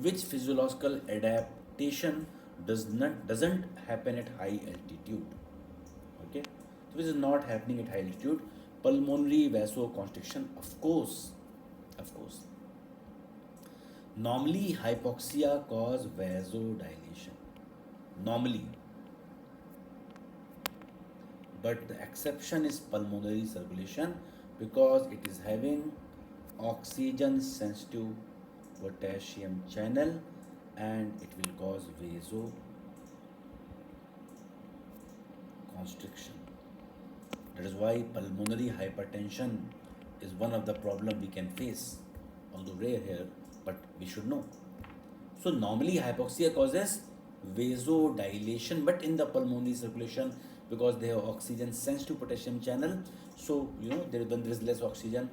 which physiological adaptation doesn't happen at high altitude. Okay, so this is not happening at high altitude. Pulmonary vasoconstriction, of course. Normally, hypoxia cause vasodilation. Normally, but the exception is pulmonary circulation because it is having oxygen sensitive potassium channel and it will cause vasoconstriction. That is why pulmonary hypertension is one of the problem we can face, although rare here, but we should know. So normally hypoxia causes vasodilation, but in the pulmonary circulation, because they have oxygen sensitive potassium channel, so when there is less oxygen,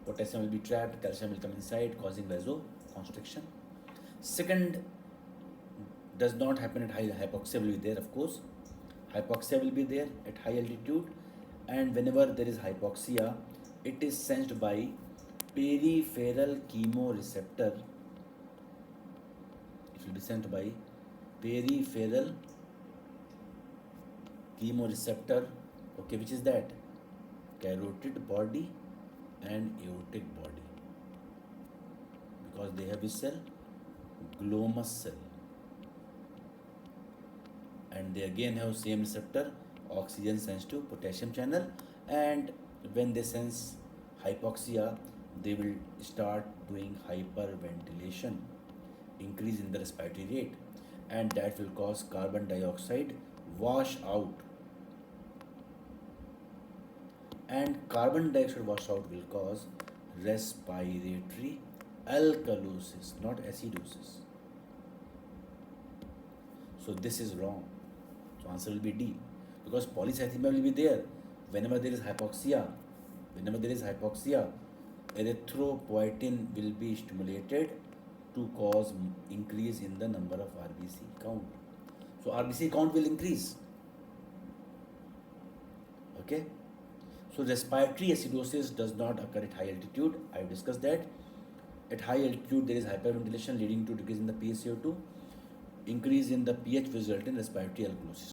potassium will be trapped, calcium will come inside, causing vasoconstriction. Second, does not happen at high. Hypoxia will be there, of course. Hypoxia will be there at high altitude, and whenever there is hypoxia, it is sensed by peripheral chemoreceptor. It will be sent by peripheral chemoreceptor. Okay, which is that? Carotid body and aortic body, because they have a cell, glomus cell, and they again have same receptor, oxygen sensitive potassium channel, and when they sense hypoxia, they will start doing hyperventilation, increase in the respiratory rate, and that will cause carbon dioxide wash out, and carbon dioxide washout will cause respiratory alkalosis, not acidosis. So this is wrong. So answer will be D, because polycythemia will be there whenever there is hypoxia. Whenever there is hypoxia, erythropoietin will be stimulated to cause increase in the number of RBC count. So RBC count will increase. Okay. So respiratory acidosis does not occur at high altitude. I have discussed that. At high altitude, there is hyperventilation leading to decrease in the PaCO2. Increase in the pH will result in respiratory alkalosis.